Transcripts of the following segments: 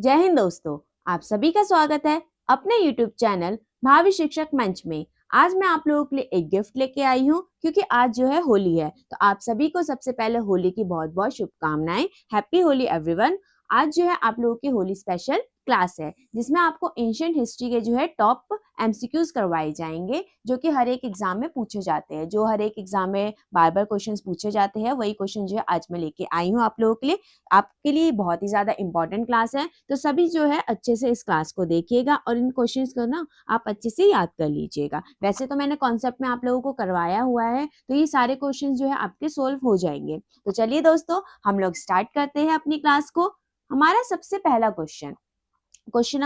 जय हिंद दोस्तों, आप सभी का स्वागत है अपने YouTube चैनल भावी शिक्षक मंच में। आज मैं आप लोगों के लिए एक गिफ्ट लेके आई हूँ क्योंकि आज जो है होली है। तो आप सभी को सबसे पहले होली की बहुत बहुत शुभकामनाएं। Happy Holi everyone. आज जो है आप लोगों की होली स्पेशल क्लास है जिसमें आपको एंशिएंट हिस्ट्री के जो है टॉप एमसीक्यूज करवाए जाएंगे जो कि हर एक एग्जाम में पूछे जाते हैं। जो हर एक एग्जाम में बार बार क्वेश्चंस पूछे जाते हैं वही क्वेश्चन जो है आज मैं लेके आई हूँ आप लोगों के लिए। आपके लिए बहुत ही ज्यादा इंपॉर्टेंट क्लास है, तो सभी जो है अच्छे से इस क्लास को देखिएगा और इन क्वेश्चंस को ना आप अच्छे से याद कर लीजिएगा। वैसे तो मैंने कॉन्सेप्ट में आप लोगों को करवाया हुआ है, तो ये सारे क्वेश्चंस जो है आपके सोल्व हो जाएंगे। तो चलिए दोस्तों, हम लोग स्टार्ट करते हैं अपनी क्लास को। हमारा सबसे पहला क्वेश्चन, क्वेश्चन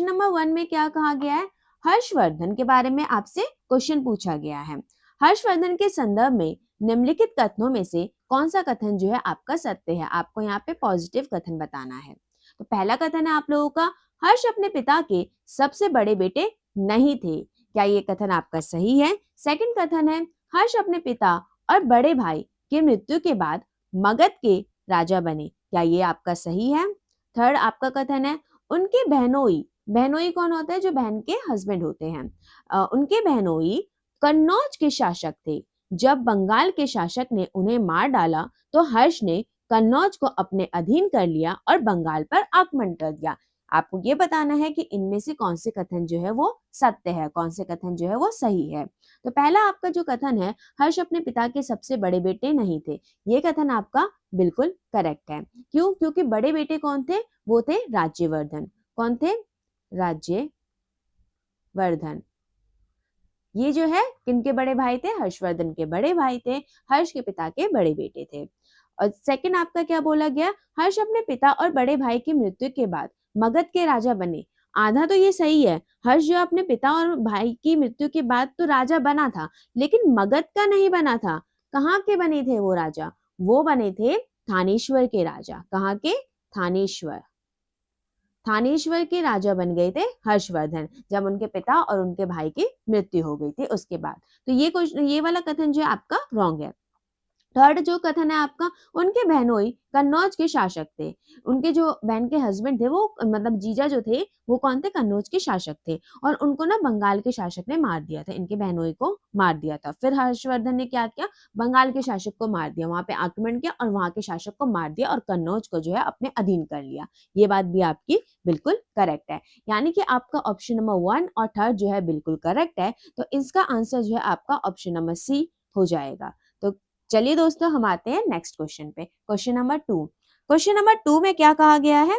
नंबर वन में क्या कहा गया है? हर्षवर्धन के बारे में आपसे क्वेश्चन पूछा गया है। हर्षवर्धन के संदर्भ में निम्नलिखित कथनों में से कौन सा कथन जो है आपका सत्य है? आपको यहाँ पे पॉजिटिव कथन बताना है। तो पहला कथन है आप लोगों का, हर्ष अपने पिता के सबसे बड़े बेटे नहीं थे। क्या ये कथन आपका सही है? सेकंड कथन है, हर्ष अपने पिता और बड़े भाई की मृत्यु के बाद मगध के राजा बने। क्या ये आपका सही है? थर्ड आपका कथन है, उनके बहनोई, बहनोई कौन होते हैं? जो बहन के हस्बैंड होते हैं। उनके बहनोई कन्नौज के शासक थे। जब बंगाल के शासक ने उन्हें मार डाला तो हर्ष ने कन्नौज को अपने अधीन कर लिया और बंगाल पर आक्रमण कर दिया। आपको ये बताना है कि इनमें से कौन से कथन जो है वो सत्य है, कौन से कथन जो है वो सही है। तो पहला आपका जो कथन है, हर्ष अपने पिता के सबसे बड़े बेटे नहीं थे, ये कथन आपका बिल्कुल करेक्ट है। क्यों? क्योंकि बड़े बेटे कौन थे? वो थे राज्यवर्धन। कौन थे? राज्यवर्धन। ये जो है किनके बड़े भाई थे? हर्षवर्धन के बड़े भाई थे, हर्ष के पिता के बड़े बेटे थे। और सेकंड आपका क्या बोला गया? हर्ष अपने पिता और बड़े भाई की मृत्यु के बाद मगध के राजा बने। आधा तो ये सही है, हर्ष जो अपने पिता और भाई की मृत्यु के बाद तो राजा बना था, लेकिन मगध का नहीं बना था। कहाँ के बने थे वो राजा? वो बने थे थानेश्वर के राजा। कहाँ के? थानेश्वर। थानेश्वर के राजा बन गए थे हर्षवर्धन जब उनके पिता और उनके भाई की मृत्यु हो गई थी उसके बाद। तो ये वाला कथन जो है आपका रॉन्ग है। थर्ड जो कथन है आपका, उनके बहनोई कन्नौज के शासक थे। उनके जो बहन के हस्बैंड थे वो मतलब जीजा जो थे वो कौन थे? कन्नौज के शासक थे और उनको ना बंगाल के शासक ने मार दिया था, इनके बहनोई को मार दिया था। फिर हर्षवर्धन ने क्या किया? बंगाल के शासक को मार दिया, वहां पे आक्रमण किया और वहां के शासक को मार दिया और कन्नौज को जो है अपने अधीन कर लिया। ये बात भी आपकी बिल्कुल करेक्ट है, यानी कि आपका ऑप्शन नंबर वन और थर्ड जो है बिल्कुल करेक्ट है। तो इसका आंसर जो है आपका ऑप्शन नंबर सी हो जाएगा। तो चलिए दोस्तों, हम आते हैं नेक्स्ट क्वेश्चन पे। Question number two, question number two में क्या कहा गया है?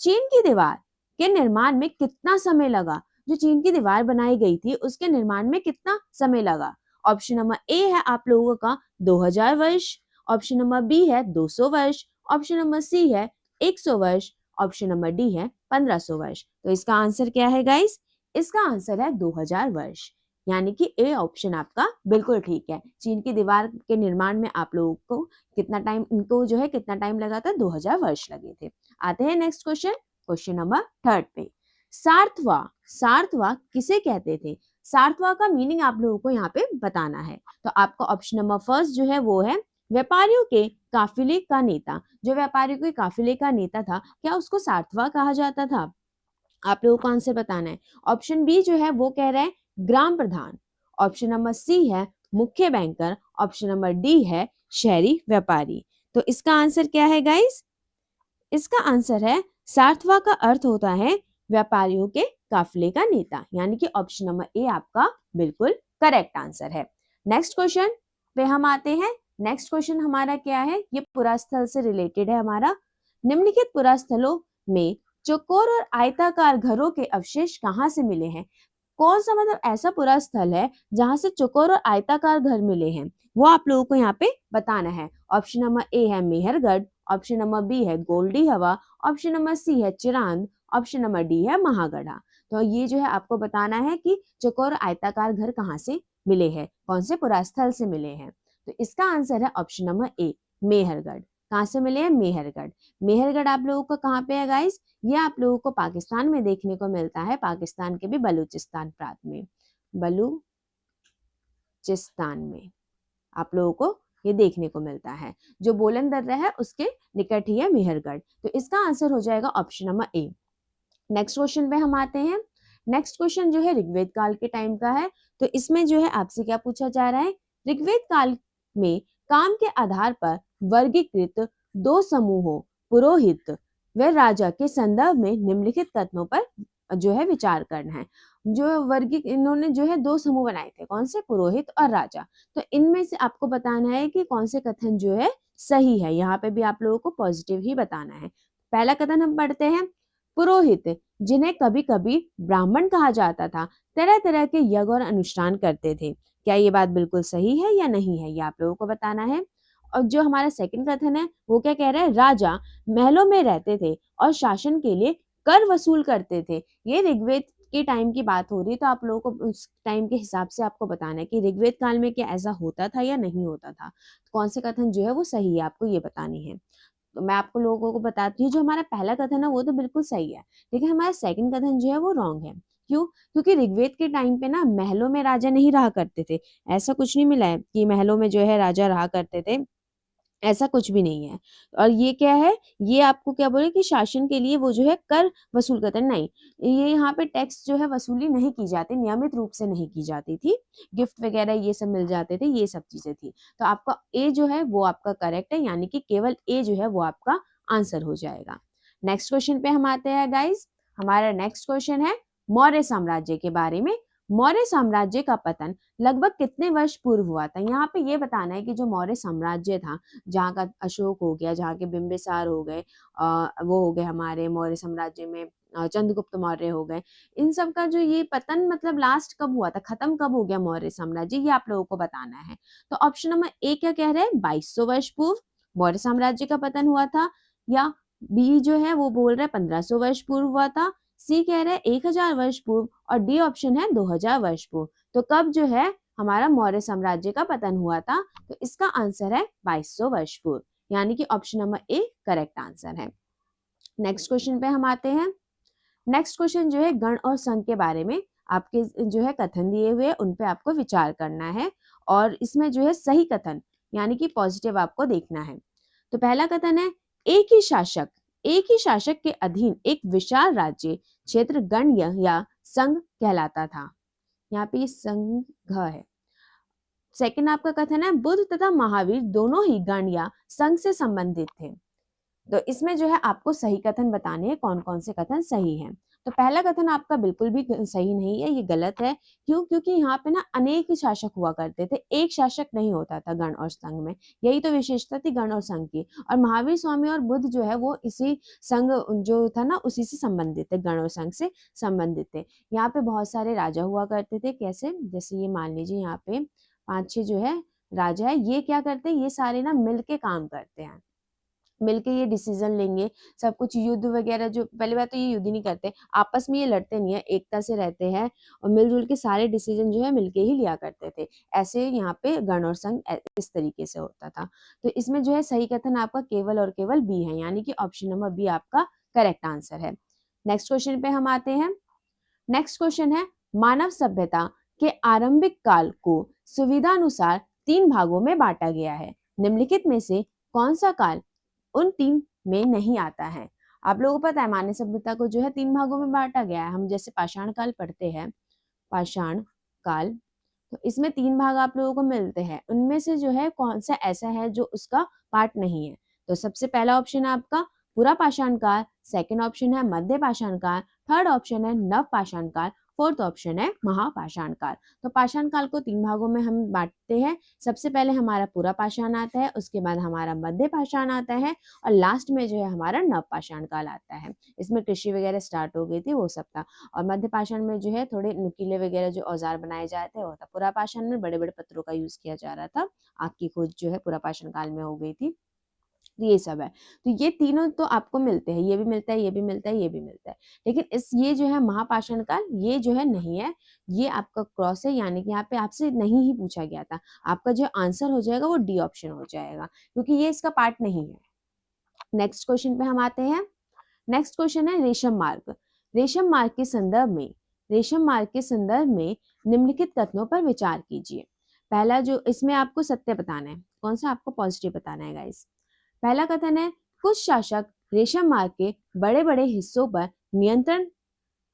चीन की दीवार के निर्माण में कितना समय लगा? जो चीन की दीवार बनाई गई थी उसके निर्माण में कितना समय लगा? ऑप्शन नंबर ए है आप लोगों का 2000 वर्ष, ऑप्शन नंबर बी है 200 वर्ष, ऑप्शन नंबर सी है 100 वर्ष, ऑप्शन नंबर डी है 1500 वर्ष। तो इसका आंसर क्या है गाइस? इसका आंसर है 2000 वर्ष, यानी कि ए ऑप्शन आपका बिल्कुल ठीक है। चीन की दीवार के निर्माण में आप लोगों को कितना टाइम, इनको जो है कितना टाइम लगा था? 2000 वर्ष लगे थे। आते हैं next question, question number third पे। सार्थवा, सार्थवा किसे कहते थे? सार्थवा का मीनिंग आप लोगों को यहाँ पे बताना है। तो आपका ऑप्शन नंबर फर्स्ट जो है वो है व्यापारियों के काफिले का नेता। जो व्यापारियों के काफिले का नेता था, क्या उसको सार्थवा कहा जाता था? आप लोगों को आंसर बताना है। ऑप्शन बी जो है वो कह रहा है ग्राम प्रधान, ऑप्शन नंबर सी है मुख्य बैंकर, ऑप्शन नंबर डी है शहरी व्यापारी। तो इसका आंसर क्या है गाइस? इसका आंसर है सार्थवा का अर्थ होता है व्यापारियों के काफिले का नेता, यानी कि ऑप्शन नंबर ए आपका बिल्कुल करेक्ट आंसर है। नेक्स्ट क्वेश्चन पे हम आते हैं। नेक्स्ट क्वेश्चन हमारा क्या है? ये पुरास्थल से रिलेटेड है हमारा। निम्नलिखित पुरास्थलों में चौकोर और आयताकार घरों के अवशेष कहाँ से मिले हैं? कौन सा मतलब ऐसा पूरा स्थल है जहां से चौकोर और आयताकार घर मिले हैं? वो आप लोगों को यहाँ पे बताना है। ऑप्शन नंबर ए है मेहरगढ़, ऑप्शन नंबर बी है गोल्डी हवा, ऑप्शन नंबर सी है चिरांद, ऑप्शन नंबर डी है महागढ़ा। तो ये जो है आपको बताना है कि चौकोर और आयताकार घर कहाँ से मिले हैं, कौन से पुरास्थल से मिले हैं। तो इसका आंसर है ऑप्शन नंबर ए मेहरगढ़। कहाँ से मिले हैं? मेहरगढ़। मेहरगढ़ आप लोगों का कहाँ पे है गाइस? ये आप लोगों को पाकिस्तान में देखने को मिलता है, पाकिस्तान के भी बलूचिस्तान प्रांत में, बलूचिस्तान में आप लोगों को ये देखने को मिलता है। जो बोलन दर्रा है उसके निकट ही है मेहरगढ़। तो इसका आंसर हो जाएगा option number A. Next question पे हम आते हैं। नेक्स्ट क्वेश्चन जो है ऋग्वेद काल के टाइम का है। तो इसमें जो है आपसे क्या पूछा जा रहा है, ऋग्वेद काल में काम के आधार पर वर्गीकृत दो समूहों पुरोहित व राजा के संदर्भ में निम्नलिखित कथनों पर जो है विचार करना है। जो वर्गी इन्होंने जो है दो समूह बनाए थे, कौन से, पुरोहित और राजा। तो इनमें से आपको बताना है कि कौन से कथन जो है सही है। यहाँ पे भी आप लोगों को पॉजिटिव ही बताना है। पहला कथन हम पढ़ते हैं। पुरोहित, जिन्हें कभी कभी ब्राह्मण कहा जाता था, तरह तरह के यज्ञ और अनुष्ठान करते थे। क्या ये बात बिल्कुल सही है या नहीं है, ये आप लोगों को बताना है। और जो हमारा सेकंड कथन है वो क्या कह रहा है, राजा महलों में रहते थे और शासन के लिए कर वसूल करते थे। ये ऋग्वेद के टाइम की बात हो रही है, तो आप लोगों को उस टाइम के हिसाब से आपको बताना है कि ऋग्वेद काल में क्या ऐसा होता था या नहीं होता था। तो कौन से कथन जो है वो सही है, आपको ये बतानी है। तो मैं आपको लोगों को बताती हूँ, जो हमारा पहला कथन है वो तो बिल्कुल सही है, लेकिन हमारा सेकंड कथन जो है वो रॉन्ग है। क्यों? क्योंकि ऋग्वेद के टाइम पे ना महलों में राजा नहीं रहा करते थे। ऐसा कुछ नहीं मिला है कि महलों में जो है राजा रहा करते थे, ऐसा कुछ भी नहीं है। और ये क्या है, ये आपको क्या बोले कि शासन के लिए वो जो है कर वसूल करते हैं, नहीं, ये यहाँ पे टैक्स जो है वसूली नहीं की जाती, नियमित रूप से नहीं की जाती थी। गिफ्ट वगैरह ये सब मिल जाते थे, ये सब चीजें थी। तो आपका ए जो है वो आपका करेक्ट है, यानी कि केवल ए जो है वो आपका आंसर हो जाएगा। नेक्स्ट क्वेश्चन पे हम आते हैं गाइज। हमारा नेक्स्ट क्वेश्चन है मौर्य साम्राज्य के बारे में। मौर्य साम्राज्य का पतन लगभग कितने वर्ष पूर्व हुआ था। यहाँ पे ये बताना है कि जो मौर्य साम्राज्य था, जहाँ का अशोक हो गया, जहाँ के बिंबिसार हो गए, वो हो गए हमारे मौर्य साम्राज्य में चंद्रगुप्त मौर्य हो गए, इन सब का जो ये पतन मतलब लास्ट कब हुआ था, खत्म कब हो गया मौर्य साम्राज्य, ये आप लोगों को बताना है। तो ऑप्शन नंबर ए क्या कह रहे हैं, 2200 वर्ष पूर्व मौर्य साम्राज्य का पतन हुआ था, या बी जो है वो बोल रहे हैं 1500 वर्ष पूर्व हुआ था, सी कह रहे हैं 1000 वर्ष पूर्व, और डी ऑप्शन है 2000 वर्ष पूर्व। तो कब जो है हमारा मौर्य साम्राज्य का पतन हुआ था, तो इसका आंसर है 2200 वर्ष पूर्व, यानी कि option number A correct answer है। नेक्स्ट क्वेश्चन पे हम आते हैं। नेक्स्ट क्वेश्चन जो है गण और संघ के बारे में आपके जो है कथन दिए हुए उन पे आपको विचार करना है, और इसमें जो है सही कथन यानी कि पॉजिटिव आपको देखना है। तो पहला कथन है, एक ही शासक के अधीन एक विशाल राज्य क्षेत्र गण या संघ कहलाता था। यहाँ पे संघ है। सेकंड आपका कथन है, बुद्ध तथा महावीर दोनों ही गण या संघ से संबंधित थे। तो इसमें जो है आपको सही कथन बताने हैं, कौन कौन से कथन सही हैं। तो पहला कथन आपका बिल्कुल भी सही नहीं है, ये गलत है। क्यों? क्योंकि यहाँ पे ना अनेक शासक हुआ करते थे, एक शासक नहीं होता था गण और संघ में। यही तो विशेषता थी गण और संघ की। और महावीर स्वामी और बुद्ध जो है वो इसी संघ जो था ना उसी से संबंधित थे, गण और संघ से संबंधित थे। यहाँ पे बहुत सारे राजा हुआ करते थे, कैसे, जैसे ये मान लीजिए यहाँ पे 5-6 जो है राजा है, ये क्या करते हैं, ये सारे ना मिलके काम करते हैं, मिलके ये डिसीजन लेंगे सब कुछ। युद्ध वगैरह जो, पहली बात तो ये युद्ध नहीं करते, आपस में ये लड़ते नहीं है, एकता से रहते हैं और मिलजुल के सारे डिसीजन जो है मिलके ही लिया करते थे। ऐसे यहाँ पे गण और संघ इस तरीके से होता था। तो इसमें जो है सही कथन आपका केवल और केवल बी है, यानी कि ऑप्शन नंबर बी आपका करेक्ट आंसर है। नेक्स्ट क्वेश्चन पे हम आते हैं। नेक्स्ट क्वेश्चन है, मानव सभ्यता के आरंभिक काल को सुविधानुसार 3 भागों में बांटा गया है। निम्नलिखित में से कौन सा काल उन 3 में नहीं आता है। आप लोगों को पता है मानव सभ्यता को जो है 3 भागों में बांटा गया है। हम जैसे पाषाण काल पढ़ते हैं, पाषाण काल, तो इसमें 3 भाग आप लोगों को मिलते हैं। उनमें से जो है कौन सा ऐसा है जो उसका पार्ट नहीं है। तो सबसे पहला ऑप्शन है आपका पूरा पाषाण काल, सेकंड ऑप्शन है मध्य पाषाण काल, थर्ड ऑप्शन है नव पाषाण काल, फोर्थ ऑप्शन है महापाषाण काल। तो पाषाण काल को 3 भागों में हम बांटते हैं। सबसे पहले हमारा पूरा पाषाण आता है, उसके बाद हमारा मध्य पाषाण आता है, और लास्ट में जो है हमारा नव पाषाण काल आता है। इसमें कृषि वगैरह स्टार्ट हो गई थी, वो सब था। और मध्य पाषाण में जो है थोड़े नुकीले वगैरह जो औजार बनाए जाते हैं वो था। पूरा पाषाण में बड़े बड़े पत्थरों का यूज किया जा रहा था। आग की खोज जो है पूरा पाषाण काल में हो गई थी। ये सब है। तो ये तीनों तो आपको मिलते हैं, ये भी मिलता है, ये भी मिलता है, ये भी मिलता है। लेकिन इस ये जो है महापाषाण काल, ये जो है नहीं है, ये आपका क्रॉस है, यानी कि यहाँ पे आपसे नहीं ही पूछा गया था। आपका जो आंसर हो जाएगा वो डी ऑप्शन हो जाएगा, क्योंकि ये इसका पार्ट नहीं है। नेक्स्ट क्वेश्चन पे हम आते हैं। नेक्स्ट क्वेश्चन है रेशम मार्ग। रेशम मार्ग के संदर्भ में, रेशम मार्ग के संदर्भ में निम्नलिखित कथनों पर विचार कीजिए। पहला जो इसमें आपको सत्य बताना है, कौन सा आपको पॉजिटिव बताना है गाइस। पहला कथन है कुछ शासक रेशम मार्ग के बड़े बड़े हिस्सों पर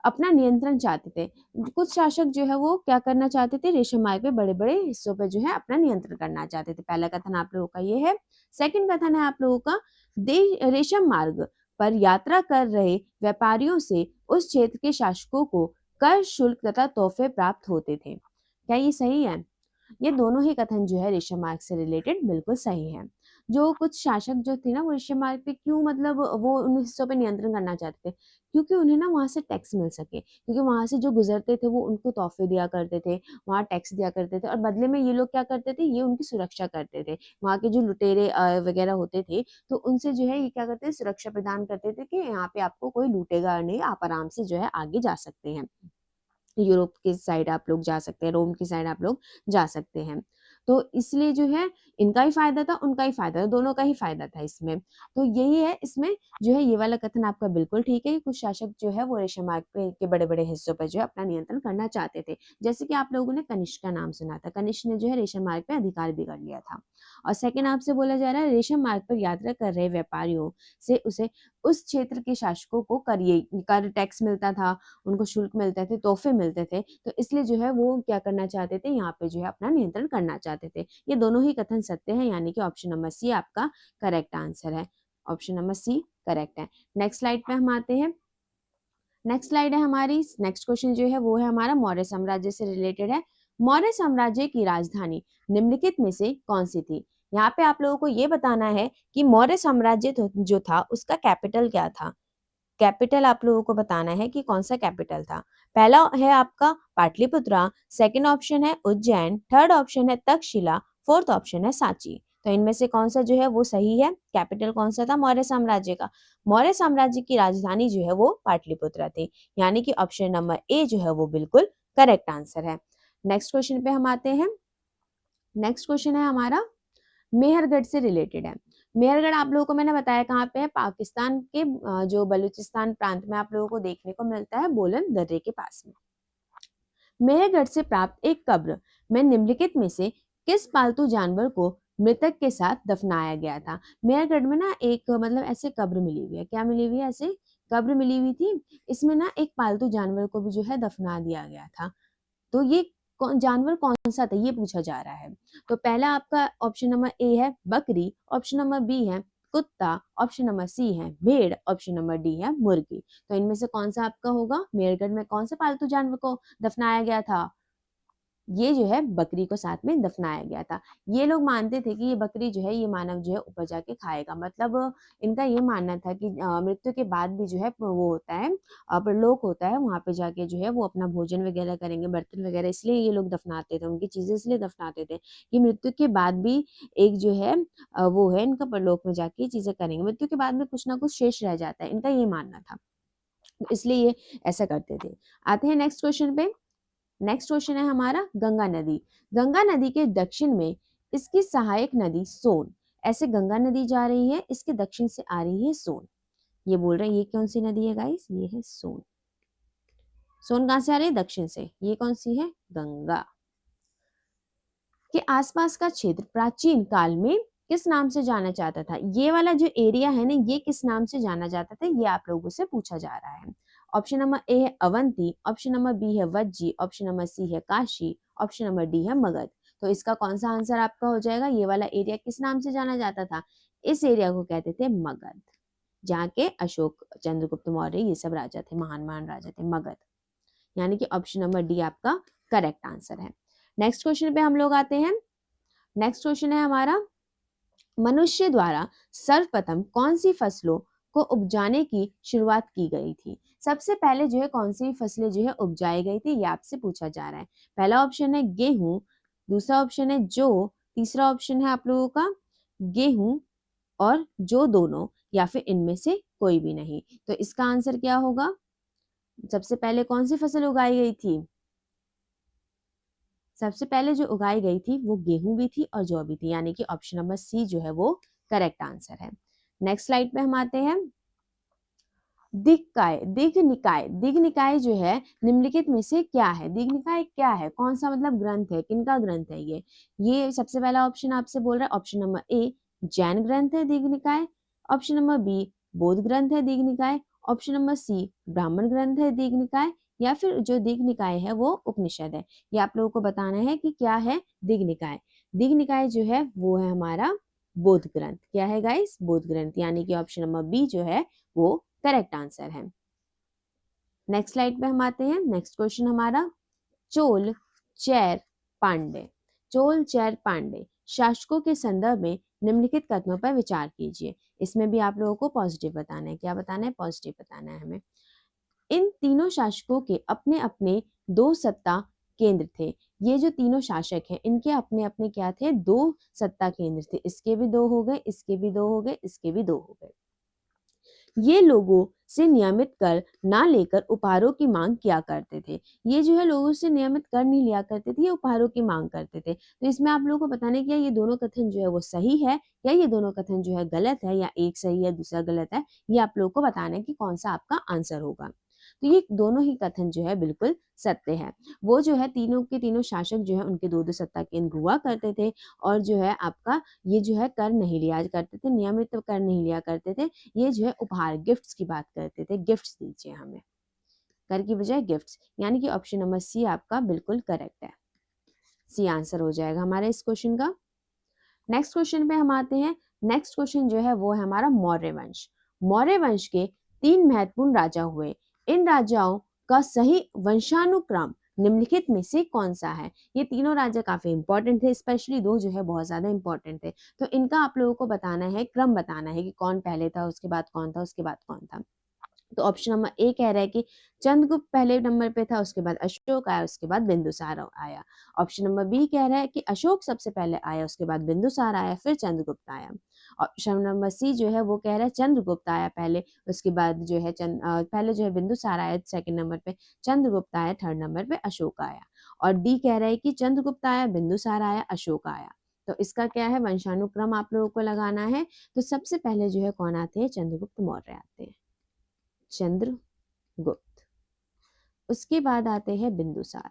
अपना नियंत्रण चाहते थे। कुछ शासक जो है वो क्या करना चाहते थे, रेशम मार्ग पे बड़े बड़े हिस्सों पे जो है अपना नियंत्रण करना चाहते थे। पहला कथन आप लोगों का ये है। सेकंड कथन है आप लोगों का रेशम मार्ग पर यात्रा कर रहे व्यापारियों से उस क्षेत्र के शासकों को कर शुल्क तथा तोहफे प्राप्त होते थे। क्या ये सही है? ये दोनों ही कथन जो है रेशम मार्ग से रिलेटेड बिल्कुल सही है। जो कुछ शासक जो थे ना वो रेशम मार्ग पे क्यों मतलब वो उन हिस्सों पे नियंत्रण करना चाहते थे, क्योंकि उन्हें ना वहां से टैक्स मिल सके, क्योंकि वहां से जो गुजरते थे वो उनको तोहफे दिया करते थे, वहां टैक्स दिया करते थे और बदले में ये लोग क्या करते थे, ये उनकी सुरक्षा करते थे। वहां के जो लुटेरे वगैरह होते थे तो उनसे जो है ये क्या करते थे, सुरक्षा प्रदान करते थे कि यहाँ पे आपको कोई लूटेगा नहीं, आप आराम से जो है आगे जा सकते हैं, यूरोप की साइड आप लोग जा सकते हैं, रोम की साइड आप लोग जा सकते हैं। तो इसलिए जो है इनका ही फायदा था, उनका ही फायदा था, दोनों का ही फायदा था इसमें। तो यही है इसमें जो है ये वाला कथन आपका बिल्कुल ठीक है कि कुछ शासक जो है वो रेशम मार्ग पे के बड़े बड़े हिस्सों पर जो है अपना नियंत्रण करना चाहते थे। जैसे कि आप लोगों ने कनिष्क का नाम सुना था, कनिष्क ने जो है रेशम मार्ग पे अधिकार भी कर लिया था। और सेकंड आपसे बोला जा रहा है रेशम मार्ग पर यात्रा कर रहे व्यापारियों से उसे उस क्षेत्र के शासकों को कर टैक्स मिलता था, उनको शुल्क मिलते थे, तोहफे मिलते थे, तो इसलिए जो है वो क्या करना चाहते थे, यहाँ पे जो है अपना नियंत्रण करना चाहते थे। ये दोनों ही कथन सत्य है, यानी कि ऑप्शन नंबर सी आपका करेक्ट आंसर है। ऑप्शन नंबर सी करेक्ट है। नेक्स्ट स्लाइड पे हम आते हैं। नेक्स्ट स्लाइड है हमारी, नेक्स्ट क्वेश्चन जो है वो है हमारा मौर्य साम्राज्य से रिलेटेड है। मौर्य साम्राज्य की राजधानी निम्नलिखित में से कौन सी थी? यहाँ पे आप लोगों को ये बताना है कि मौर्य साम्राज्य जो था उसका कैपिटल क्या था। कैपिटल आप लोगों को बताना है कि कौन सा कैपिटल था। पहला है आपका पाटलिपुत्रा, सेकंड ऑप्शन है उज्जैन, थर्ड ऑप्शन है तक्षशिला, फोर्थ ऑप्शन है सांची। तो इनमें से कौन सा जो है वो सही है? कैपिटल कौन सा था मौर्य साम्राज्य का? मौर्य साम्राज्य की राजधानी जो है वो पाटलिपुत्रा थी, यानी कि ऑप्शन नंबर ए जो है वो बिल्कुल करेक्ट आंसर है। नेक्स्ट क्वेश्चन पे हम आते हैं। नेक्स्ट क्वेश्चन है हमारा मेहरगढ़ से रिलेटेड है। मेहरगढ़ आप लोगों को मैंने बताया कहाँ पे है, पाकिस्तान के जो बलूचिस्तान प्रांत में आप लोगों को देखने को मिलता है, बोलन दर्रे के पास में। मेहरगढ़ से प्राप्त एक कब्र में निम्नलिखित में से किस पालतू जानवर को मृतक के साथ दफनाया गया था? मेहरगढ़ में ना एक मतलब ऐसे कब्र मिली हुई है, क्या मिली हुई है, ऐसे कब्र मिली हुई थी, इसमें ना एक पालतू जानवर को भी जो है दफना दिया गया था। तो ये जानवर कौन सा था ये पूछा जा रहा है। तो पहला आपका ऑप्शन नंबर ए है बकरी, ऑप्शन नंबर बी है कुत्ता, ऑप्शन नंबर सी है भेड़, ऑप्शन नंबर डी है मुर्गी। तो इनमें से कौन सा आपका होगा? मेरगढ़ में कौन से पालतू जानवर को दफनाया गया था? ये जो है बकरी को साथ में दफनाया गया था। ये लोग मानते थे कि ये बकरी जो है ये मानव जो है ऊपर जाके खाएगा, मतलब इनका ये मानना था कि मृत्यु के बाद भी जो है वो होता है, परलोक होता है, वहां पे जाके जो है वो अपना भोजन वगैरह करेंगे, बर्तन वगैरह, इसलिए ये लोग दफनाते थे, उनकी चीजें इसलिए दफनाते थे कि मृत्यु के बाद भी एक जो है वो है इनका परलोक में जाके चीजें करेंगे, मृत्यु के बाद में कुछ ना कुछ शेष रह जाता है, इनका ये मानना था, इसलिए ये ऐसा करते थे। आते हैं नेक्स्ट क्वेश्चन पे। नेक्स्ट क्वेश्चन है हमारा गंगा नदी। गंगा नदी के दक्षिण में इसकी सहायक नदी सोन, ऐसे गंगा नदी जा रही है, इसके दक्षिण से आ रही है सोन। ये बोल रहे हैं ये कौन सी नदी है गाइस? ये है सोन। सोन कहां से आ रही है? दक्षिण से। ये कौन सी है? गंगा। के आसपास का क्षेत्र प्राचीन काल में किस नाम से जाना जाता था? ये वाला जो एरिया है ना ये किस नाम से जाना जाता था, ये आप लोगों से पूछा जा रहा है। ऑप्शन नंबर ए है अवंती, ऑप्शन नंबर बी है वज्जी, ऑप्शन नंबर सी है काशी, ऑप्शन नंबर डी है मगध। तो इसका कौन सा आंसर आपका हो जाएगा? ये वाला एरिया किस नाम से जाना जाता था? इस एरिया को कहते थे मगध, जहाँ के अशोक, चंद्रगुप्त मौर्य ये सब राजा थे, महान महान राजा थे, मगध। यानी कि ऑप्शन नंबर डी आपका करेक्ट आंसर है। नेक्स्ट क्वेश्चन पे हम लोग आते हैं। नेक्स्ट क्वेश्चन है हमारा मनुष्य द्वारा सर्वप्रथम कौन सी फसलों को उपजाने की शुरुआत की गई थी? सबसे पहले जो है कौन सी फसलें जो है उपजाई गई थी, ये आपसे पूछा जा रहा है। पहला ऑप्शन है गेहूं, दूसरा ऑप्शन है जौ, तीसरा ऑप्शन है आप लोगों का गेहूं और जौ दोनों, या फिर इनमें से कोई भी नहीं। तो इसका आंसर क्या होगा? सबसे पहले कौन सी फसल उगाई गई थी? सबसे पहले जो उगाई गई थी वो गेहूं भी थी और जौ भी थी, यानी कि ऑप्शन नंबर सी जो है वो करेक्ट आंसर है। नेक्स्ट स्लाइड पे हम आते हैं। दिग्निकाय, दिग्निकाय, दिग्निकाय जो है निम्नलिखित में से क्या है? दिग्निकाय क्या है? कौन सा मतलब ग्रंथ है? किनका ग्रंथ है ये? ये सबसे पहला ऑप्शन आपसे बोल रहा है, ऑप्शन नंबर ए जैन ग्रंथ है दिग्निकाय, ऑप्शन नंबर बी बौद्ध ग्रंथ है दिग्निकाय, ऑप्शन नंबर सी ब्राह्मण ग्रंथ है दिग्निकाय, या फिर जो दिग्निकाय है वो उपनिषद है। ये आप लोगों को बताना है कि क्या है दिग्निकाय। दिग्निकाय जो है वो है हमारा बौद्ध ग्रंथ। क्या है गाइस? बौद्ध ग्रंथ, यानी कि ऑप्शन नंबर बी जो है वो करेक्ट आंसर है। नेक्स्ट स्लाइड पे हम आते हैं। नेक्स्ट क्वेश्चन हमारा, चोल चैर पांडे, चोल चैर पांडे शासकों के संदर्भ में निम्नलिखित कथनों पर विचार कीजिए। इसमें भी आप लोगों को पॉजिटिव बताना है। क्या बताना है? पॉजिटिव बताना है हमें। इन तीनों शासकों के अपने अपने दो सत्ता केंद्र थे। ये जो तीनों शासक हैं इनके अपने अपने क्या थे? दो सत्ता केंद्र थे। इसके भी दो हो गए, इसके भी दो हो गए, इसके भी दो हो गए। ये लोगों से नियमित कर ना लेकर उपहारों की मांग किया करते थे। ये जो है लोगों से नियमित कर नहीं लिया करते थे, ये उपहारों की मांग करते थे। तो इसमें आप लोगों को बताना है कि ये दोनों कथन जो है वो सही है या ये दोनों कथन जो है गलत है, या एक सही है दूसरा गलत है। ये आप लोगों को बताना है कि कौन सा आपका आंसर होगा। तो ये दोनों ही कथन जो है बिल्कुल सत्य है। वो जो है तीनों के तीनों शासक जो है उनके दो दो सत्ता केंद्र हुआ करते थे, और जो है आपका ये जो है कर नहीं लिया करते थे, नियमित कर नहीं लिया करते थे। ये जो है उपहार गिफ्ट्स की बात करते थे, गिफ्ट्स दीजिए हमें, कर की बजाय गिफ्ट्स, यानी कि ऑप्शन नंबर सी आपका बिल्कुल करेक्ट है। सी आंसर हो जाएगा हमारे इस क्वेश्चन का। नेक्स्ट क्वेश्चन पे हम आते हैं। नेक्स्ट क्वेश्चन जो है वो है हमारा मौर्य वंश। मौर्य वंश के 3 महत्वपूर्ण राजा हुए। इन राजाओं का सही वंशानुक्रम निम्नलिखित में से कौन सा है? ये तीनों राजा काफी इंपॉर्टेंट थे, स्पेशली दो जो है बहुत ज्यादा इंपॉर्टेंट थे। तो इनका आप लोगों को बताना है, क्रम बताना है कि कौन पहले था, उसके बाद कौन था, उसके बाद कौन था। तो ऑप्शन नंबर ए कह रहा है कि चंद्रगुप्त पहले नंबर पे था, उसके बाद अशोक आया, उसके बाद बिंदुसार आया। ऑप्शन नंबर बी कह रहा है कि अशोक सबसे पहले आया, उसके बाद बिंदुसार आया, फिर चंद्रगुप्त आया। ऑप्शन नंबर सी जो है वो कह रहा है चंद्रगुप्त आया पहले, उसके बाद जो है पहले जो है बिंदुसार आया सेकंड नंबर पे, चंद्रगुप्त आया थर्ड नंबर पे, अशोक आया। और डी कह रहा है कि चंद्रगुप्त आया, बिंदुसार आया, अशोक आया। तो इसका क्या है? वंशानुक्रम आप लोगों को लगाना है। तो सबसे पहले जो है कौन आते हैं? चंद्रगुप्त मौर्य आते हैं, चंद्रगुप्त। उसके बाद आते हैं बिंदुसार,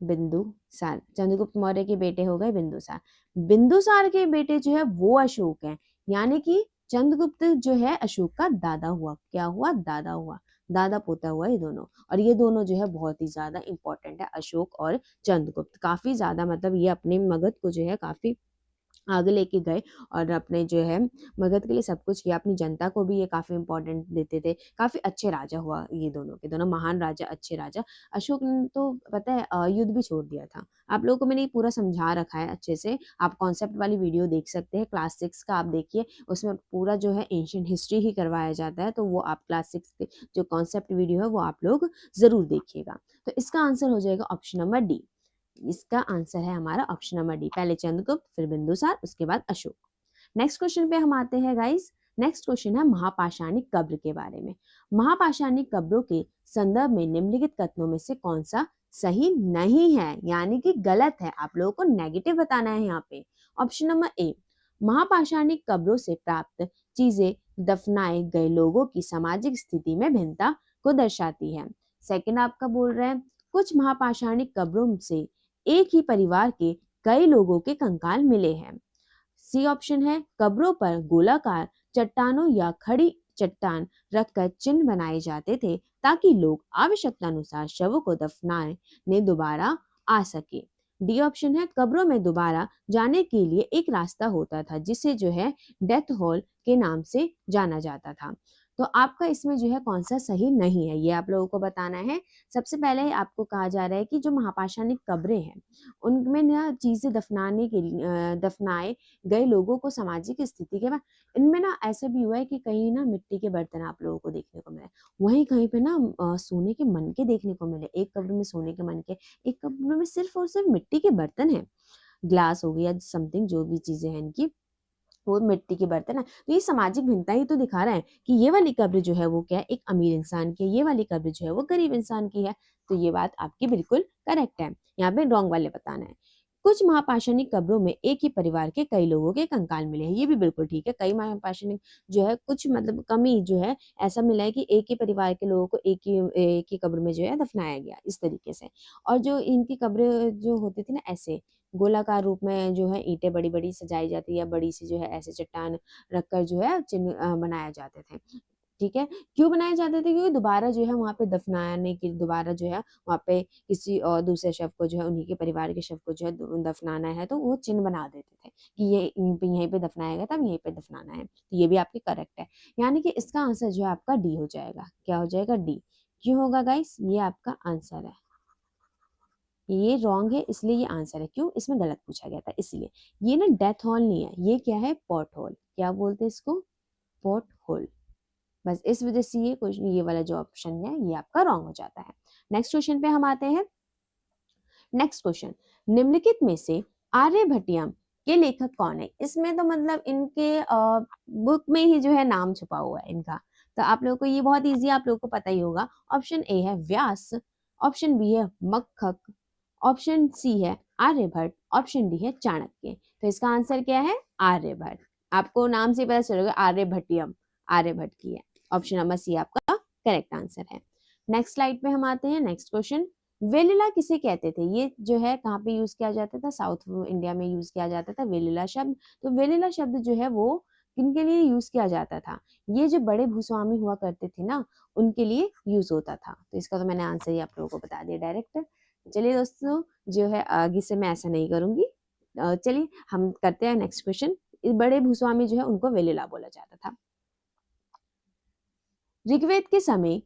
बिंदुसार चंद्रगुप्त मौर्य के बेटे हो गए बिंदुसार। बिंदुसार के बेटे जो है वो अशोक हैं, यानी कि चंद्रगुप्त जो है अशोक का दादा हुआ। क्या हुआ? दादा हुआ, दादा पोता हुआ ये दोनों। और ये दोनों जो है बहुत ही ज्यादा इंपॉर्टेंट है, अशोक और चंद्रगुप्त। काफी ज्यादा मतलब ये अपने मगध को जो है काफी आगे लेके गए, और अपने जो है मगध के लिए सब कुछ किया, अपनी जनता को भी ये काफी इंपॉर्टेंट देते थे। काफी अच्छे राजा हुआ ये दोनों के दोनों, महान राजा, अच्छे राजा। अशोक ने तो पता है युद्ध भी छोड़ दिया था। आप लोगों को मैंने ये पूरा समझा रखा है अच्छे से। आप कॉन्सेप्ट वाली वीडियो देख सकते हैं, क्लास 6 का आप देखिए, उसमें पूरा जो है एंशियंट हिस्ट्री ही करवाया जाता है। तो वो आप क्लास 6 के जो कॉन्सेप्ट वीडियो है वो आप लोग जरूर देखिएगा। तो इसका आंसर हो जाएगा ऑप्शन नंबर डी। इसका आंसर है हमारा ऑप्शन नंबर डी, पहले चंद्रगुप्त फिर बिंदुसार उसके बाद अशोक। नेक्स्ट क्वेश्चन पे हम आते हैं गाइस। नेक्स्ट क्वेश्चन है महापाषाणिक कब्र के बारे में। महापाषाणिक कब्रों के संदर्भ में निम्नलिखित कथनों में से कौन सा सही नहीं है, यानी कि गलत है? आप लोगों को नेगेटिव बताना है यहाँ पे। ऑप्शन नंबर ए, महापाषाणिक कब्रों से प्राप्त चीजें दफनाए गए लोगों की सामाजिक स्थिति में भिन्नता को दर्शाती है। सेकंड आपका बोल रहे हैं कुछ महापाषाणिक कब्रों से एक ही परिवार के कई लोगों के कंकाल मिले हैं। सी ऑप्शन है कब्रों पर गोलाकार चट्टानों या खड़ी चट्टान रखकर चिन्ह बनाए जाते थे ताकि लोग आवश्यकता अनुसार शवों को दफनाने दोबारा आ सके। डी ऑप्शन है कब्रों में दोबारा जाने के लिए एक रास्ता होता था जिसे जो है डेथ हॉल के नाम से जाना जाता था। तो आपका इसमें जो है कौन सा सही नहीं है, ये आप लोगों को बताना है। सबसे पहले आपको कहा जा रहा है कि जो महापाषाणिक कब्रें हैं उनमें ना चीजें दफनाने के लिए दफनाए गए लोगों को सामाजिक स्थिति के बाद, इनमें ना ऐसा भी हुआ है कि कहीं ना मिट्टी के बर्तन आप लोगों को देखने को मिले, वहीं कहीं पे ना सोने के मनके देखने को मिले। एक कब्र में सोने के मनके, एक कब्र में सिर्फ और सिर्फ मिट्टी के बर्तन है, ग्लास हो गया समथिंग जो भी चीजें हैं इनकी, वो मिट्टी के बर्तन है। तो ये सामाजिक भिन्नता ही तो दिखा रहा है कि ये वाली कब्र जो है वो क्या है, एक अमीर इंसान की है, ये वाली कब्र जो है वो गरीब इंसान की है। तो ये बात आपकी बिल्कुल करेक्ट है, यहाँ पे रॉन्ग वाले बताना है। कुछ महापाषाणिक कब्रों में एक ही परिवार के कई लोगों के कंकाल मिले हैं। ये भी बिल्कुल ठीक है। कई महापाषाणिक जो है कुछ मतलब कम ही जो है ऐसा मिला है कि एक ही परिवार के लोगों को एक ही कब्र में जो है दफनाया गया इस तरीके से। और जो इनकी कब्रें जो होती थी ना ऐसे गोलाकार रूप में जो है ईंटें बड़ी-बड़ी सजाई जाती या बड़ी सी जो है ऐसे चट्टान रखकर जो है चिन्ह बनाए जाते थे। ठीक है? क्यों बनाए जाते थे? क्योंकि दोबारा जो है वहाँ पे दफनाने के दोबारा जो है वहाँ पे किसी और दूसरे शव को जो है उन्हीं के परिवार के शव को जो है दफनाना है तो वो चिन्ह बना देते थे कि ये यहीं पे दफनाया गया था, अब यहीं पे दफनाना है। तो ये भी आपकी करेक्ट है। यानी कि इसका आंसर जो है आपका डी हो जाएगा। क्या हो जाएगा? डी। क्यों होगा गाइस? ये आपका आंसर है। ये रॉन्ग है इसलिए ये आंसर है। क्यों? इसमें गलत पूछा गया था इसलिए। ये ना डेथ हॉल नहीं है, ये क्या है? Pothole. क्या बोलते हैं इसको? Pothole. बस इस वजह से ये क्वेश्चन ये वाला जो ऑप्शन है ये आपका रॉन्ग हो जाता है। नेक्स्ट क्वेश्चन पे हम आते हैं। नेक्स्ट क्वेश्चन, निम्नलिखित में से आर्यभट्टियम के लेखक कौन है? इसमें तो मतलब इनके बुक में ही जो है नाम छुपा हुआ है इनका। तो आप लोगों को ये बहुत इजी आप लोगों को पता ही होगा। ऑप्शन ए है व्यास, ऑप्शन बी है मक्खक, ऑप्शन सी है आर्यभट्ट, ऑप्शन डी है चाणक्य। तो इसका आंसर क्या है? आर्यभट्ट। आपको नाम से पता चलेगा आर्यभट्टियम आर्यभट्ट की है। ऑप्शन नंबर सी आपका करेक्ट आंसर है। नेक्स्ट स्लाइड पे हम आते हैं। नेक्स्ट क्वेश्चन, वेलिला किसे कहते थे? ये जो है कहाँ पे यूज किया जाता था? साउथ इंडिया में यूज किया जाता था वेलिला शब्द। तो वेलिला शब्द जो है वो किनके लिए यूज किया जाता था? ये जो बड़े भूस्वामी हुआ करते थे ना उनके लिए यूज होता था। तो इसका तो मैंने आंसर ही आप लोगों को बता दिया डायरेक्ट। चलिए दोस्तों, जो है आगे से मैं ऐसा नहीं करूंगी। चलिए हम करते हैं नेक्स्ट क्वेश्चन। बड़े भूस्वामी जो है उनको वेलिला बोला जाता था। ऋग्वेद के समय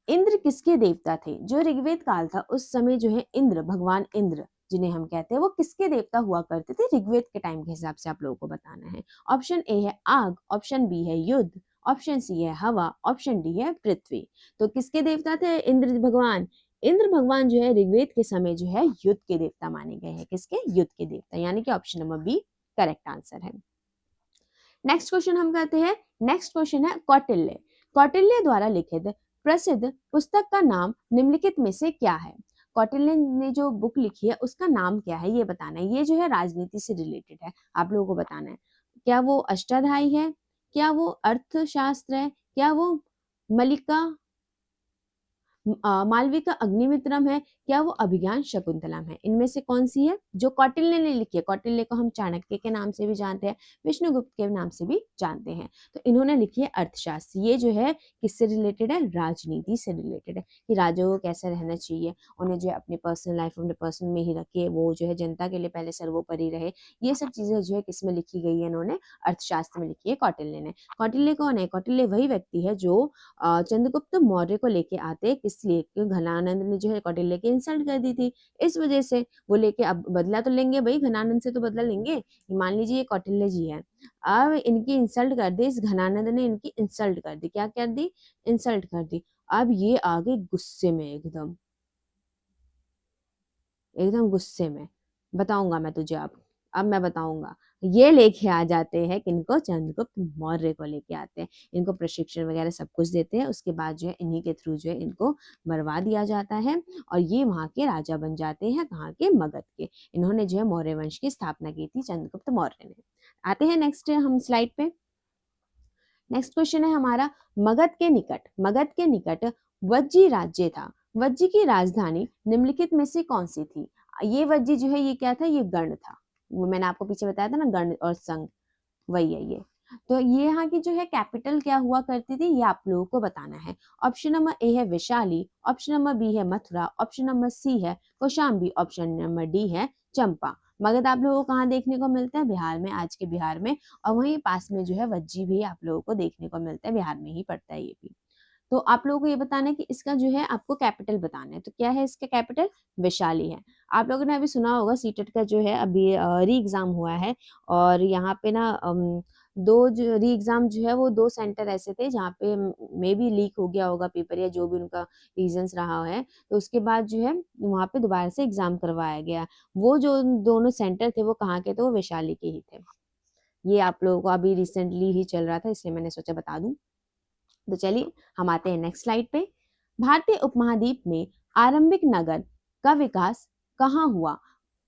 इंद्र किसके देवता थे? जो ऋग्वेद काल था उस समय जो है इंद्र, भगवान इंद्र जिन्हें हम कहते हैं, वो किसके देवता हुआ करते थे ऋग्वेद के टाइम के हिसाब से आप लोगों को बताना है। ऑप्शन ए है आग, ऑप्शन बी है युद्ध, ऑप्शन सी है हवा, ऑप्शन डी है पृथ्वी। तो किसके देवता थे इंद्र भगवान? इंद्र भगवान जो है ऋग्वेद के समय जो है युद्ध के देवता माने गए हैं। किसके? युद्ध के देवता। यानी कि option number B correct answer है। नेक्स्ट क्वेश्चन हम करते हैं। नेक्स्ट क्वेश्चन है कौटिल्य। कौटिल्य द्वारा लिखित प्रसिद्ध पुस्तक का नाम निम्नलिखित में से क्या है? कौटिल्य ने जो बुक लिखी है उसका नाम क्या है ये बताना है। ये जो है राजनीति से रिलेटेड है, आप लोगों को बताना है। क्या वो अष्टाध्यायी है? क्या वो अर्थशास्त्र है? क्या वो मलिका मालविका अग्निमित्रम है? क्या वो अभिज्ञान शकुंतलम है? इनमें से कौन सी है? जो कौटिल्य ने लिखी है, कौटिल्य को हम चाणक्य के नाम से भी जानते हैं, विष्णुगुप्त के नाम से भी जानते हैं। तो इन्होंने लिखी है अर्थशास्त्र। ये जो है किससे रिलेटेड है? राजनीति से रिलेटेड है कि राजाओं को कैसे रहना चाहिए, उन्हें जो है अपनी पर्सनल लाइफ अपने पर्सनल में ही रखे, वो जो है जनता के लिए पहले सर्वोपरि रहे। ये सब चीजें जो है किसमें लिखी गई है? इन्होंने अर्थशास्त्र में लिखी है कौटिल्य ने। कौटिल्य कौन है? कौटिल्य वही व्यक्ति है जो चंद्रगुप्त मौर्य को लेके आते, इसलिए क्योंकि घनानंद ने जो है कौटिल्य की इंसल्ट कर दी थी। इस वजह से वो लेके अब बदला तो लेंगे भाई, घनानंद से तो बदला लेंगे। मान लीजिए ये कौटिल्य जी है, अब इनकी इंसल्ट कर दी, इस घनानंद ने इनकी इंसल्ट कर दी। क्या कर दी? इंसल्ट कर दी। अब ये आ गए गुस्से में, एकदम एकदम गुस्से में। बताऊंगा मैं तुझे अब मैं बताऊंगा। ये लेके आ जाते हैं किनको? चंद्रगुप्त मौर्य को लेके आते हैं। इनको प्रशिक्षण वगैरह सब कुछ देते हैं। उसके बाद जो है इन्हीं के थ्रू जो है इनको मरवा दिया जाता है और ये वहां के राजा बन जाते हैं। कहाँ के? मगध के। इन्होंने जो है मौर्य वंश की स्थापना की थी चंद्रगुप्त मौर्य ने। आते हैं नेक्स्ट हम स्लाइड पे। नेक्स्ट क्वेश्चन है हमारा, मगध के निकट वज्जी राज्य था। वज्जी की राजधानी निम्नलिखित में से कौन सी थी? ये वज्जी जो है ये क्या था? ये गण था। वो मैंने आपको पीछे बताया था ना, गण और संघ, वही है ये। तो ये यहाँ की जो है कैपिटल क्या हुआ करती थी ये आप लोगों को बताना है। ऑप्शन नंबर ए है वैशाली, ऑप्शन नंबर बी है मथुरा, ऑप्शन नंबर सी है कौशाम्बी, ऑप्शन नंबर डी है चंपा। मगध आप लोगों को कहाँ देखने को मिलता है? बिहार में, आज के बिहार में। और वहीं पास में जो है वज्जी भी आप लोगों को देखने को मिलता है, बिहार में ही पड़ता है ये भी। तो आप लोगों को ये बताना है कि इसका जो है आपको कैपिटल बताना है। तो क्या है इसका कैपिटल? वैशाली है। आप लोगों ने अभी सुना होगा सीटेट का जो है अभी री एग्जाम हुआ है और यहाँ पे ना दो जो री एग्जाम जो है वो दो सेंटर ऐसे थे जहाँ पे मे बी लीक हो गया होगा पेपर या जो भी उनका रीजंस रहा है। तो उसके बाद जो है वहाँ पे दोबारा से एग्जाम करवाया गया। वो जो दोनों सेंटर थे वो कहाँ के थे? वो वैशाली के ही थे। ये आप लोगों को अभी रिसेंटली ही चल रहा था इसलिए मैंने सोचा बता दूं। तो चलिए हम आते हैं नेक्स्ट स्लाइड पे। भारतीय उपमहाद्वीप में आरंभिक नगर का विकास कहाँ हुआ?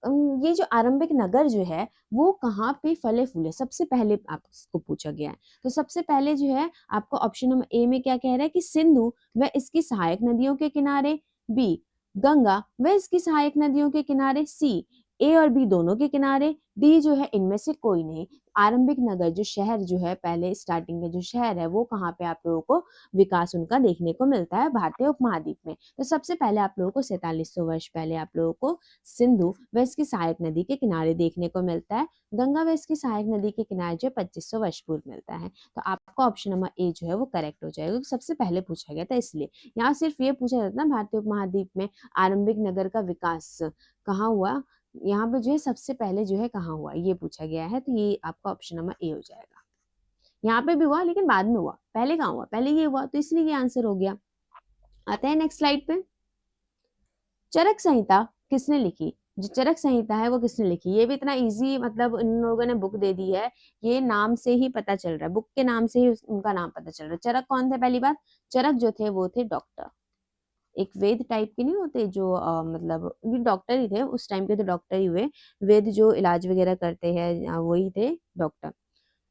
ये जो आरंभिक नगर जो है वो कहाँ पे फले फूले, सबसे पहले आपको पूछा गया है। तो सबसे पहले जो है आपको ऑप्शन नंबर ए में क्या कह रहा है कि सिंधु व इसकी सहायक नदियों के किनारे, बी गंगा व इसकी सहायक नदियों के किनारे, सी ए और बी दोनों के किनारे, डी जो है इनमें से कोई नहीं। आरंभिक नगर जो शहर जो है, पहले स्टार्टिंग में जो शहर है वो कहाँ पे आप लोगों को विकास उनका देखने को मिलता है, भारतीय उपमहाद्वीप में। तो सबसे पहले आप लोगों को 4700 वर्ष पहले आप लोगों को सिंधु व इसकी सहायक नदी के किनारे देखने को मिलता है। गंगा व इसकी सहायक नदी के किनारे जो 2500 वर्ष पूर्व मिलता है। तो आपका ऑप्शन नंबर ए जो है वो करेक्ट हो जाएगा, सबसे पहले पूछा गया था इसलिए। यहाँ सिर्फ ये पूछा जाता है भारतीय उपमहाद्वीप में आरंभिक नगर का विकास कहाँ हुआ, यहाँ पे जो है सबसे पहले जो है कहाँ हुआ ये पूछा गया है। तो ये आपका ऑप्शन नंबर ए हो जाएगा। यहाँ पे भी हुआ लेकिन बाद में हुआ, पहले कहाँ हुआ, पहले ये हुआ, तो इसलिए ये आंसर हो गया। आते हैं नेक्स्ट स्लाइड पे। चरक संहिता किसने लिखी? जो चरक संहिता है वो किसने लिखी? ये भी इतना इजी, मतलब इन लोगों ने बुक दे दी है, ये नाम से ही पता चल रहा है, बुक के नाम से ही उनका नाम पता चल रहा है। चरक कौन थे? पहली बात, चरक जो थे वो थे डॉक्टर, एक वेद टाइप के नहीं होते जो मतलब ये डॉक्टर ही थे उस टाइम के, तो डॉक्टर ही हुए, वेद जो इलाज वगैरह करते हैं वही थे डॉक्टर।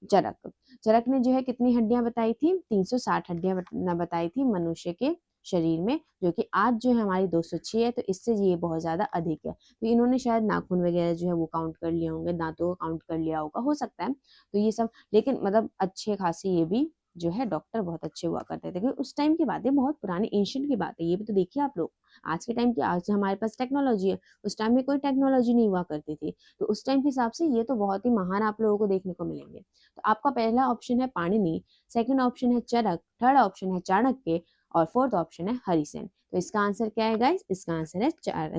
चरक, चरक ने जो है कितनी हड्डियां बताई थी? 360 हड्डियां बताई थी मनुष्य के शरीर में, जो कि आज जो है हमारी 206 है, तो इससे ये बहुत ज्यादा अधिक है। तो इन्होंने शायद नाखून वगैरह जो है वो काउंट कर लिए होंगे, दांतों को काउंट कर लिया होगा, हो सकता है। तो ये सब, लेकिन मतलब अच्छे खासी ये भी जो है डॉक्टर बहुत अच्छे हुआ करते थे, क्योंकि उस टाइम की बातें बहुत पुरानी एंशियंट की बात है, ये भी तो देखिए आप लोग। आज के टाइम की, आज हमारे पास टेक्नोलॉजी है, उस टाइम में कोई टेक्नोलॉजी नहीं हुआ करती थी, तो उस टाइम के हिसाब से ये तो बहुत ही महान आप लोगों को देखने को मिलेंगे। तो आपका पहला ऑप्शन है पाणिनि, सेकंड ऑप्शन है चरक, थर्ड ऑप्शन है चाणक्य और फोर्थ ऑप्शन है हरिसेन। तो इसका आंसर क्या है गाइस? इसका आंसर है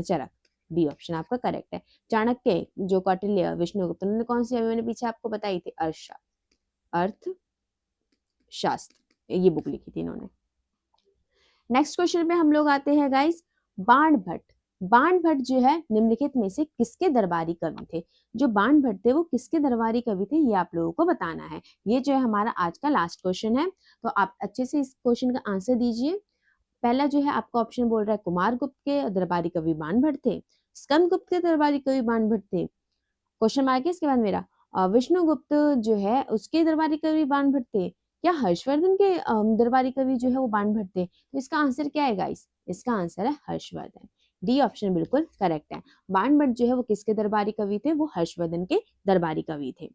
चरक, बी ऑप्शन आपका करेक्ट है। चाणक्य जो कौटिल्य विष्णुगुप्त, उन्होंने कौन सी अभी मैंने पीछे आपको बताई थी? अर्थशास्त्र, ये बुक लिखी थी इन्होंने। नेक्स्ट क्वेश्चन पे हम लोग आते हैं गाइस, बाणभट्ट। बाणभट्ट जो है निम्नलिखित में से किसके दरबारी कवि थे? जो बाणभट्ट थे वो किसके दरबारी कवि थे, ये आप लोगों को बताना है। ये जो है हमारा आज का लास्ट क्वेश्चन है, तो आप अच्छे से इस क्वेश्चन का आंसर दीजिए। पहला जो है आपका ऑप्शन बोल रहा है कुमार गुप्त के दरबारी कवि बाणभट्ट थे, स्कंद गुप्त के दरबारी कवि बाणभट्ट थे, क्वेश्चन मार्क है इसके बाद मेरा, विष्णुगुप्त जो है उसके दरबारी कवि बाणभट्ट थे, या हर्षवर्धन के दरबारी कवि जो है वो बाणभट्ट थे? तो इसका आंसर क्या है गाइस? इसका आंसर है हर्षवर्धन, डी ऑप्शन बिल्कुल करेक्ट है। बाणभट्ट जो है वो किसके दरबारी कवि थे? वो हर्षवर्धन के दरबारी कवि थे।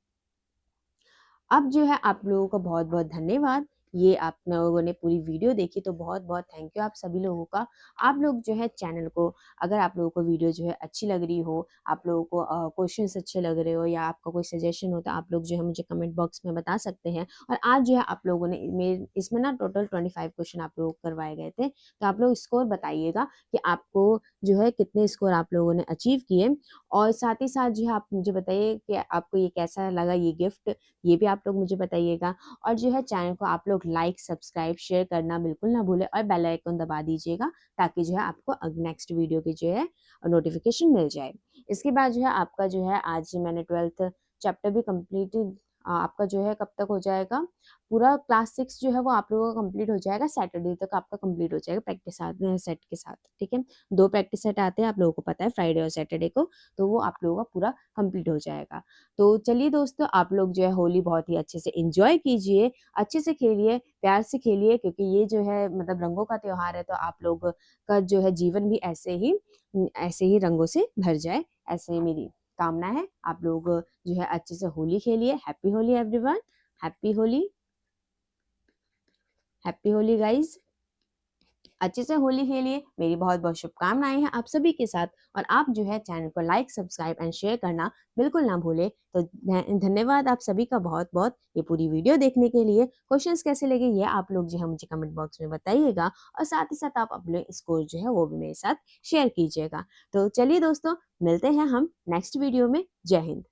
अब जो है आप लोगों का बहुत बहुत धन्यवाद, ये आप लोगों ने पूरी वीडियो देखी, तो बहुत बहुत थैंक यू आप सभी लोगों का। आप लोग जो है चैनल को, अगर आप लोगों को वीडियो जो है अच्छी लग रही हो, आप लोगों को क्वेश्चंस अच्छे लग रहे हो, या आपका कोई सजेशन हो, तो आप लोग जो है मुझे कमेंट बॉक्स में बता सकते हैं। और आज जो है आप लोगों ने मेरे इसमें ना टोटल 25 क्वेश्चन आप लोगों को करवाए गए थे, तो आप लोग स्कोर बताइएगा कि आपको जो है कितने स्कोर आप लोगों ने अचीव किए। और साथ ही साथ जो है आप मुझे बताइए कि आपको ये कैसा लगा ये गिफ्ट, ये भी आप लोग मुझे बताइएगा। और जो है चैनल को आप लोग लाइक, सब्सक्राइब, शेयर करना बिल्कुल ना भूलें, और बेल आइकन दबा दीजिएगा, ताकि जो है आपको नेक्स्ट वीडियो की जो है नोटिफिकेशन मिल जाए। इसके बाद जो है आपका जो है आज मैंने 12th चैप्टर भी कंप्लीट, आपका जो है कब तक हो जाएगा, पूरा क्लास 6 जो है वो आप लोगों का कंप्लीट हो जाएगा, सैटरडे तक आपका कंप्लीट हो जाएगा प्रैक्टिस सेट के साथ, ठीक है। 2 प्रैक्टिस सेट आते हैं आप लोगों को पता है, फ्राइडे और सैटरडे को, तो वो आप लोगों का पूरा कंप्लीट हो जाएगा। तो चलिए दोस्तों, आप लोग जो है होली बहुत ही अच्छे से एंजॉय कीजिए, अच्छे से खेलिए, प्यार से खेलिए, क्योंकि ये जो है मतलब रंगों का त्योहार है, तो आप लोग का जो है जीवन भी ऐसे ही रंगों से भर जाए, ऐसे ही मेरी कामना है। आप लोग जो है अच्छे से होली खेलिए। Happy Holi everyone, happy Holi, happy Holi guys. अच्छे से होली खेलिए, मेरी बहुत बहुत शुभकामनाएं हैं आप सभी के साथ। और आप जो है चैनल को लाइक, सब्सक्राइब एंड शेयर करना बिल्कुल ना भूले। तो धन्यवाद आप सभी का बहुत बहुत, ये पूरी वीडियो देखने के लिए। क्वेश्चंस कैसे लगे ये आप लोग जो है मुझे कमेंट बॉक्स में बताइएगा, और साथ ही साथ आप अपने स्कोर जो है वो भी मेरे साथ शेयर कीजिएगा। तो चलिए दोस्तों, मिलते हैं हम नेक्स्ट वीडियो में। जय हिंद।